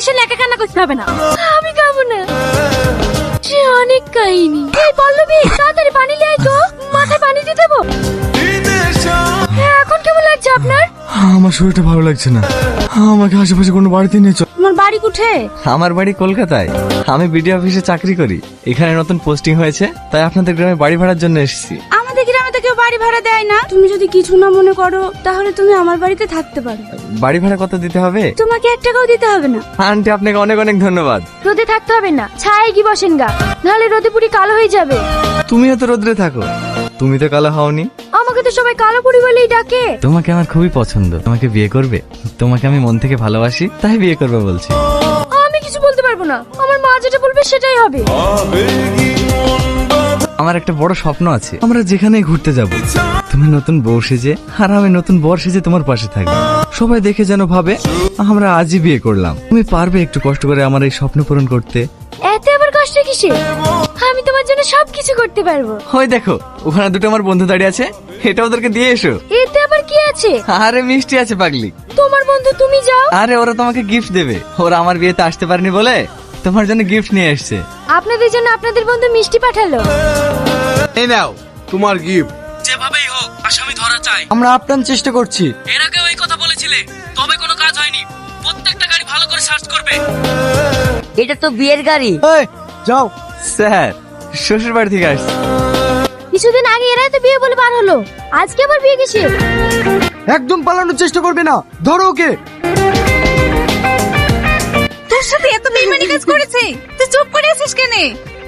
Special একা কান্না করতে হবে না। আমি খাবো না, সে অনেক কাহিনী। এই পল্লবী, তাড়াতাড়ি পানি নিয়ে আয় তো, মাথায় পানি দিয়ে দেবো। এখন কেমন লাগছে আপনার? আমার শরীরটা ভালো লাগছে না, আমাকে আশেপাশে কোনো বাড়িতে নিয়ে চল। তোমার বাড়ি কোথায়? আমার বাড়ি কলকাতায়, আমি বিডিও অফিসে চাকরি করি। এখানে নতুন পোস্টিং হয়েছে, তাই আপনাদের গ্রামে বাড়ি ভাড়ার জন্য এসেছি। আমাদের গ্রামে তো কেউ বাড়ি ভাড়া দেয় না। তুমি যদি কিছু না মনে করো তাহলে তুমি আমার বাড়িতে থাকতে পারো। বাড়ি ভাড়া কত দিতে হবে? তোমাকে 1 টাকাও দিতে হবে না। আন্টি, আপনাকে অনেক অনেক ধন্যবাদ। রোদে থাকতে হবে না, ছায়ায় কি বসেন গা, নাহলে রোদে পুরি কালো হয়ে যাবে। তুমিও তো রোদ্রে থাকো, তুমি তো কালো হওনি। আমাকে তো সবাই কালো পুরি বলেই ডাকে। তোমাকে আমার খুবই পছন্দ, তোমাকে বিয়ে করবে? তোমাকে আমি মন থেকে ভালোবাসি, তাই বিয়ে করবে বলছি। আমি কিছু বলতে পারবো না, আমার মা যেটা বলবে সেটাই হবে। আমার একটা বড় স্বপ্ন আছে, আমরা যেখানেই ঘুরতে যাব, তুমি নতুন বউ সেজে আর আমি নতুন বর সেজে তোমার পাশে থাকবো। সবাই দেখে যেন ভাবে আমরা আজই বিয়ে করলাম। তুমি পারবে একটু কষ্ট করে আমার এই স্বপ্ন পূরণ করতে? এতে আবার কষ্ট কিসে? আমি তোমার জন্য সবকিছু করতে পারবো। ওই দেখো, ওখানে দুটো আমার বন্ধু দাঁড়িয়ে আছে, এটা ওদেরকে দিয়ে এসো। এতে আবার কি আছে? আরে মিষ্টি আছে পাগলি। তোমার বন্ধু, তুমি যাও। আরে ওরা তোমাকে গিফট দেবে, ওরা আমার বিয়েতে আসতে পারেনি বলে তোমার জন্য গিফট নিয়ে এসেছে। আপনাদের জন্য আপনাদের বন্ধু মিষ্টি পাঠালো। এই নাও তোমার গিফট। যেভাবেই হোক আসামি ধরা চাই। আমরা আপ্রাণ চেষ্টা করছি। এর আগেও এই কথা বলেছিলে, তবে কোনো কাজ হয়নি। প্রত্যেকটা গাড়ি ভালো করে সার্চ করবে। এটা তো বিয়ের গাড়ি। যাও স্যার, শ্বশুর বাড়ি থেকে আসছি। কিছুদিন আগে এরাই তো বিয়ে বলে বার হলো, আজকে আবার বিয়ে কিসে? একদম পালানোর চেষ্টা করবে না, ধরো ওকে। তোর সাথে এত বেইমানি কাজ করেছে, তুই চুপ করে আছিস কেন?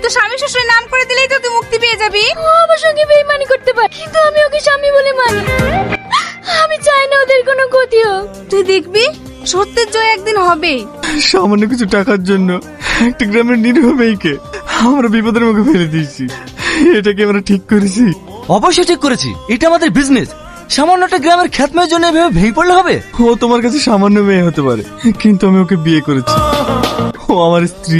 তো স্বামী শ্বশুরের নাম করে দিলেই তো তুই মুক্তি পেয়ে যাবি। ও আমার সঙ্গে বেইমানি করতে পারে, কিন্তু আমি ওকে স্বামী বলে মানি। আমি চাই না ওদের কোনো ক্ষতি হোক। তুই দেখবি সত্যের জয় একদিন হবে। সামান্য কিছু টাকার জন্য একটা গ্রামের নিরীহ মেয়েকে আমরা বিপদের মুখে ফেলে দিয়েছি, এটা কি আমরা ঠিক করেছি? অবশ্যই ঠিক করেছি, এটা আমাদের বিজনেস। সামান্য একটা গ্রামের খ্যাতমের জন্য এভাবে ভেঙে পড়লে হবে? ও তোমার কাছে সামান্য মেয়ে হতে পারে, কিন্তু আমি ওকে বিয়ে করেছি, ও আমার স্ত্রী।